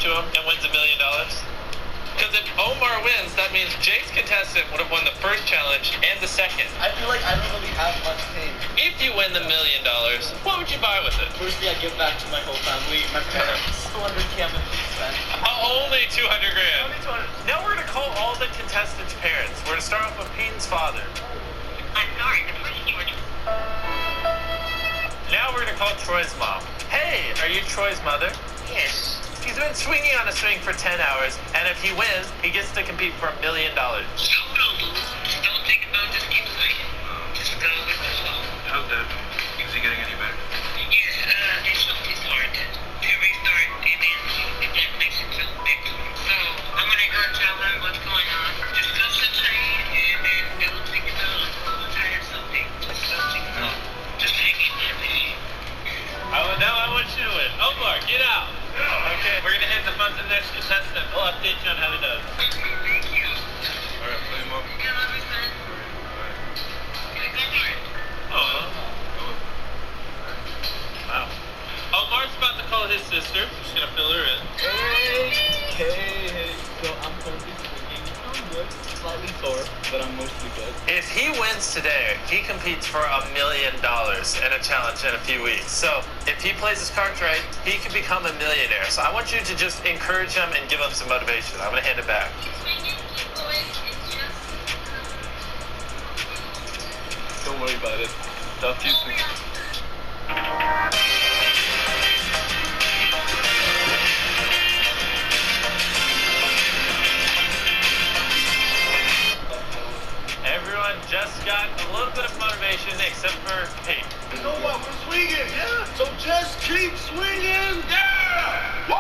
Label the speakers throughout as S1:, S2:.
S1: to him and wins $1 million? Because if Omar wins, that means Jake's contestant would have won the first challenge and the second.
S2: I feel like I don't really have much pain.
S1: If you win the $1 million, what would you buy with it?
S2: Firstly, I give back to my whole family, my parents. 200 I'm gonna spend.
S1: Only 200 grand.
S3: Only 200. Now we're gonna call all the contestants' parents. We're gonna start off with Peyton's father.
S4: I'm sorry, the first you were
S3: Now we're gonna call Troy's mom. Hey, are you Troy's mother?
S4: Yes.
S3: He's been swinging on a swing for 10 hours, and if he wins, he gets to compete for $1 million.
S4: Hold on, just don't think about this, keep fighting. Just go with the flow.
S5: How's that? Is he getting any better?
S4: Yeah, it's hard to restart and then if that makes it feel big. So, I'm gonna go tell him what's going on. Just concentrate and then don't think about trying something. Just hang in there, baby.
S3: Now I want you to win. Omar, get out. Okay, we're gonna hand the phone to the next contestant. We'll update you on how he does.
S4: Thank you.
S5: All right, play him up.
S4: I love you, son. Go for it.
S3: Oh. Wow. Omar's about to call his sister. She's gonna fill her in.
S2: Hey. So I'm currently swinging. I'm good. Slightly sore, but I'm mostly good.
S3: If he wins today, he competes for $1 million in a challenge in a few weeks. So if he plays his cards right, he can become a millionaire. So I want you to just encourage him and give him some motivation. I'm gonna hand it back.
S2: Don't worry about it.
S3: Talk to you soon. Everyone just got a little bit of motivation except for Pete.
S5: You know what? We're swinging, yeah? So just keep swinging. Yeah! Woo!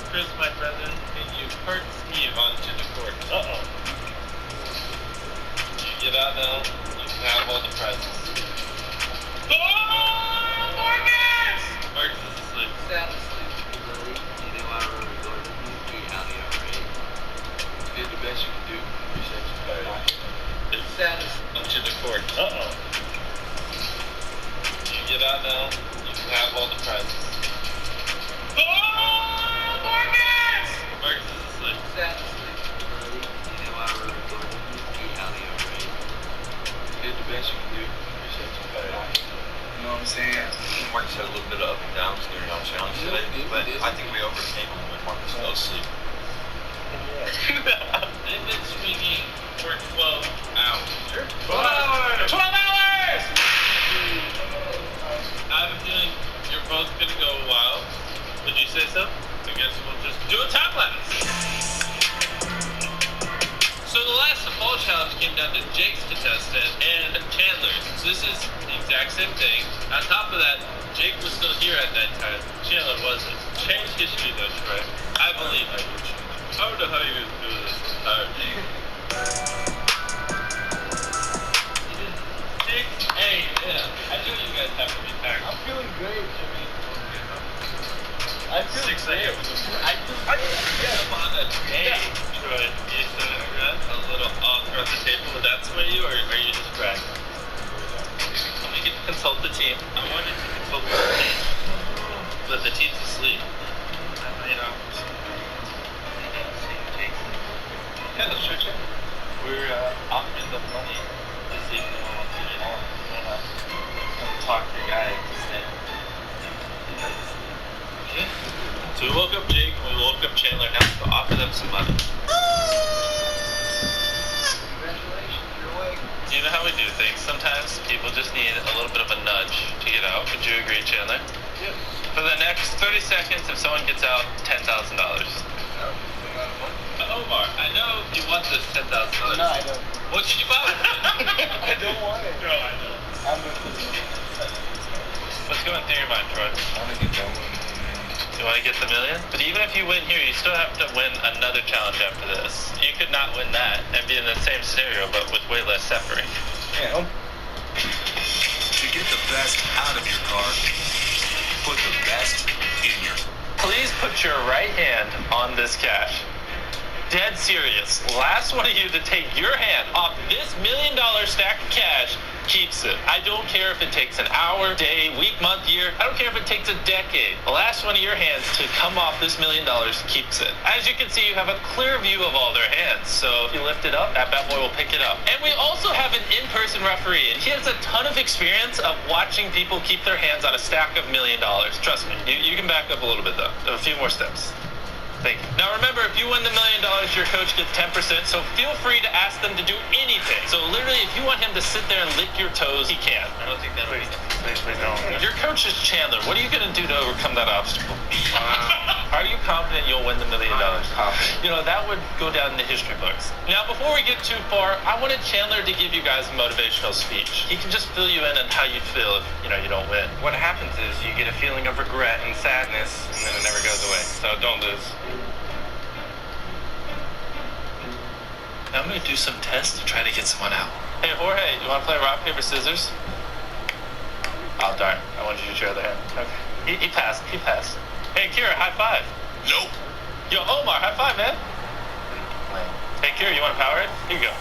S3: Chris, my brother, and you hurt Steve onto the court. Uh-oh. You get out now, you can have all the presents. Oh! Marcus! Marcus is asleep.
S2: Sound asleep. You know I really go to be out here, right?
S5: You did the best you could do. Appreciate you.
S3: It's
S2: Sound asleep.
S3: onto the court. Uh-oh. You get out now, you can have all the presents. Oh! Marcus! Marcus is asleep.
S2: Sound asleep. You know I really go to be out here, right?
S5: You did the best you could do. Appreciate you.
S2: You know what I'm saying?
S5: Marcus had a little bit of up and downs during our challenge today, but I think we overcame him when Marcus fell asleep.
S3: They've been swinging for 12 hours.
S5: 12 hours!
S3: 12 hours! I have a feeling you're both gonna go wild. Would you say so? I guess we'll just do a time lapse. So the last fall challenge came down to Jake's contestant and Chandler's. So this is the exact same thing. On top of that, Jake was still here at that time. Chandler wasn't. Change history though, Troy. I believe I would. I don't know how you're gonna do this entire thing. Hey, yeah. I knew you guys have to be tired.
S2: I'm feeling great, Jimmy. I feel
S3: 6 a.m.
S2: I
S3: Come on, hey, Troy, you should have a little off around the table. Would that sway you, or are you just bragging? Let me consult the team. I wanted to consult the team, but the team's asleep. You know. Yeah, that's true. We're offering the money this evening on TV Hall. Talk to your guy to stay. Okay. So we woke up Jake, we woke up Chandler, now to offer them some money.
S2: Congratulations, you're awake.
S3: You know how we do things. Sometimes people just need a little bit of a nudge to get out. Would you agree, Chandler?
S2: Yes.
S3: For the next 30 seconds, if someone gets out, $10,000. Omar, I know you want this $10,000.
S2: No, I don't.
S3: What should you buy with it?
S2: I don't want it.
S3: No, I know.
S2: I'm going to
S3: What's going through your mind, Troy?
S5: I want to get that one.
S3: You want to get the $1 million? But even if you win here, you still have to win another challenge after this. You could not win that and be in the same scenario, but with way less suffering.
S5: Yeah. To get the best out of your car, put the best in your.
S3: Please put your right hand on this cash. Dead serious. Last one of you to take your hand off this $1 million stack of cash
S1: keeps it. I don't care if it takes an hour, day, week, month, year. I don't care if it takes a decade. The last one of your hands to come off this $1 million keeps it. As you can see, you have a clear view of all their hands. So if you lift it up, that bad boy will pick it up. And we also have an in-person referee, and he has a ton of experience of watching people keep their hands on a stack of $1 million. Trust me. You can back up a little bit, though. A few more steps. Thank you. Now remember, if you win the $1 million, your coach gets 10%, so feel free to ask them to do anything. So literally, if you want him to sit there and lick your toes, he can.
S3: I don't think that'll be.
S1: Please don't. Your coach is Chandler. What are you going to do to overcome that obstacle? Are you confident you'll win the $1 million?
S2: Confident.
S1: You know, that would go down in the history books. Now, before we get too far, I wanted Chandler to give you guys a motivational speech. He can just fill you in on how you'd feel if, you don't win.
S2: What happens is you get a feeling of regret and sadness, and then it never goes away. So don't lose.
S1: Now I'm going to do some tests to try to get someone out. Hey, Jorge, you want to play rock, paper, scissors? Oh, darn. I wanted you to use your other hand. Okay. He passed. Hey, Kira, high five.
S5: Nope.
S1: Yo, Omar, high five, man. Hey, Kira, you want to power it? Here you go.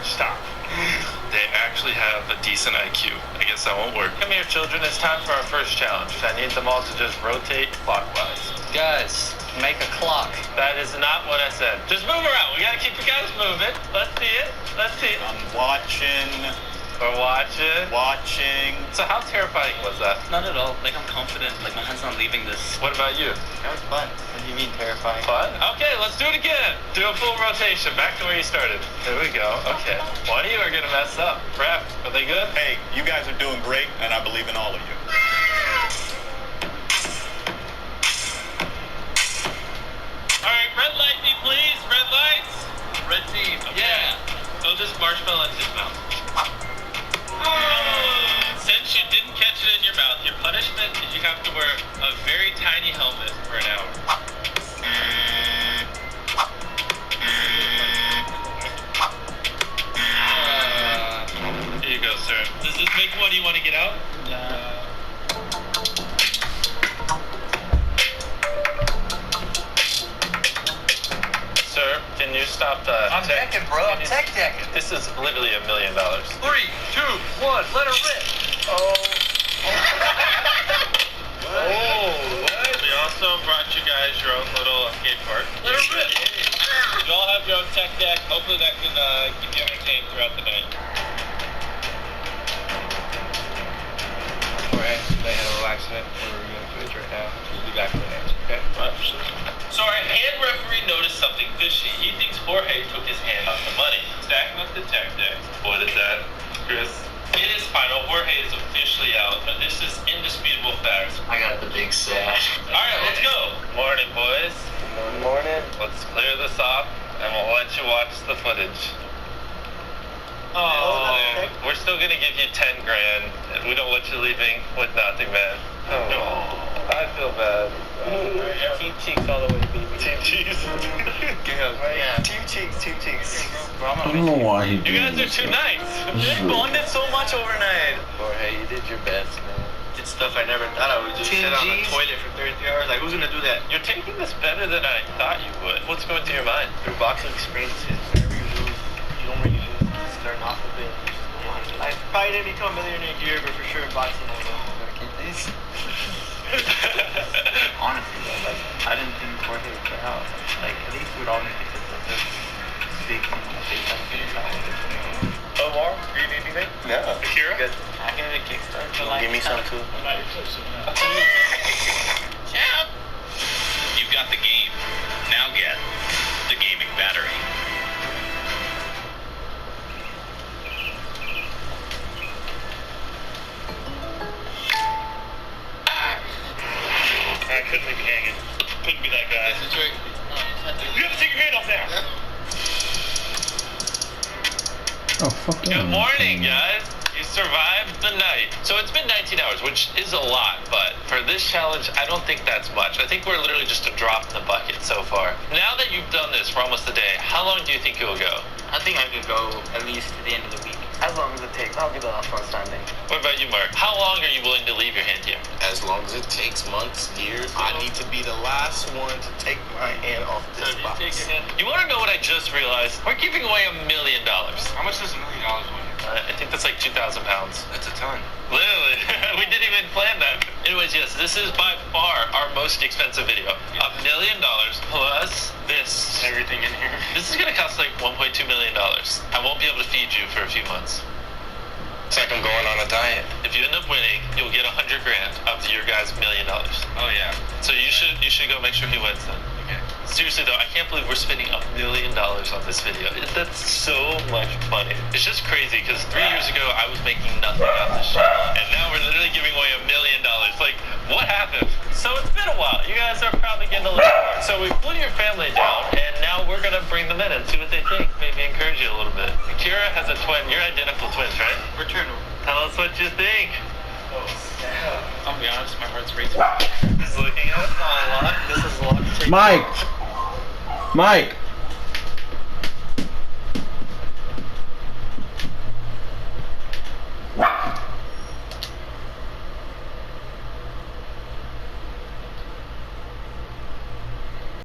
S1: Stop. They actually have a decent IQ. I guess that won't work. Come here, children. It's time for our first challenge. I need them all to just rotate clockwise.
S2: Guys, make a clock.
S1: That is not what I said. Just move around. We got to keep you guys moving. Let's see it.
S6: I'm watching.
S1: We're watching. So how terrifying was that?
S2: Not at all. Like, I'm confident. Like, my hand's not leaving this.
S1: What about you?
S2: That was fun. What do you mean terrifying?
S1: Fun? Okay, let's do it again. Do a full rotation. Back to where you started. There we go. Okay. One of you are going to mess up. Ref, are they good?
S6: Hey, you guys are doing great, and I believe in all of you.
S3: All right, red light me, please. Red lights. Red team. Okay. Yeah. Throw this marshmallow in his mouth. Since you didn't catch it in your mouth, your punishment is you have to wear a very tiny helmet for an hour. Here you go, sir. Does this make one you want to get out?
S1: Sir, can you stop the...
S2: I'm decking, bro. I'm tech decking.
S1: This is literally $1 million.
S3: 3, 2, 1, let her rip.
S1: Oh.
S3: What? We also brought you guys your own little skate park. Let her rip. You all have your own tech deck. Hopefully that can keep you entertained throughout the night.
S2: Alright, they had a little accident. We're going to do it right now. We'll be back in the match, okay?
S3: So our hand referee noticed something fishy. He thinks Jorge took his hand off the money. Stacking up the tech deck. What is that, Chris? It is final. Jorge is officially out, but this is indisputable facts.
S2: I got the big sash.
S3: Alright, let's go.
S1: Morning, boys.
S2: Good morning.
S1: Let's clear this off, and we'll let you watch the footage.
S3: Oh,
S1: We're still gonna give you 10 grand. We don't want you leaving with nothing, man. Oh, I feel bad.
S2: Team cheeks all the way, baby.
S1: Team cheese.
S2: Yeah. Team cheeks. Bro,
S7: I don't know why he
S1: You
S7: did
S1: guys are
S7: this.
S1: too nice.
S2: We bonded so much overnight.
S8: Jorge, you did your best, man.
S2: Did stuff I never thought I would do. Sit on the toilet for 33 hours. Like, who's gonna do that?
S1: You're taking this better than I thought you would. What's going through your mind?
S2: Through boxing experiences, whenever you lose, you don't really lose. You just learn off of it. I probably didn't become a millionaire here, but for sure in boxing, I will. Gotta keep this. Honestly, though, like, I didn't think Jorge would get out. Like, at least we would all make it to the big thing, big time finish.
S1: Omar, do you need anything?
S2: No.
S1: Akira?
S2: Good. I can get a kickstart. Give me some too.
S8: Champ! You've got the game. Now get the gaming battery.
S1: I couldn't leave you hanging. Couldn't be that guy.
S3: This is right.
S1: You have to take your hand off there.
S7: Oh, fuck yeah.
S1: Good morning, guys. You survived the night. So it's been 19 hours, which is a lot, but for this challenge, I don't think that's much. I think we're literally just a drop in the bucket so far. Now that you've done this for almost a day, how long do you think it will go?
S2: I think I could go at least to the end of the week. As long as it takes. I'll give it a first time then.
S1: What about you, Mark? How long are you willing to leave your hand here?
S5: As long as it takes months, years, I need to be the last one to take my hand off this box.
S1: You want to know what I just realized? We're giving away $1 million.
S2: How much does a million
S1: I think that's like 2,000 pounds.
S9: That's a ton.
S1: Literally. We didn't even plan that. Anyways, yes, this is by far our most expensive video. $1 million plus this.
S2: Everything in here.
S1: This is going to cost like $1.2 million. I won't be able to feed you for a few months.
S9: It's like I'm going on a diet.
S1: If you end up winning, you'll get $100,000 of your guy's $1 million.
S8: Oh yeah.
S1: So you should go make sure he wins then.
S8: Okay.
S1: Seriously though, I can't believe we're spending $1 million on this video. That's so much money. It's just crazy because 3 years ago I was making nothing off this channel, and now we're literally giving away $1 million. Like, what happened? So it's been a while. You guys are probably getting a little bored. So we flew your family down, and now we're gonna bring them in and see what they think. Maybe encourage you a little bit. Kira has a twin. You're identical twins, right?
S2: Fraternal.
S1: Tell us what you think.
S2: Oh, snap.
S8: I'll be honest, my heart's racing.
S1: Just looking at it.
S2: This is a lot to take.
S7: Mike! Mike!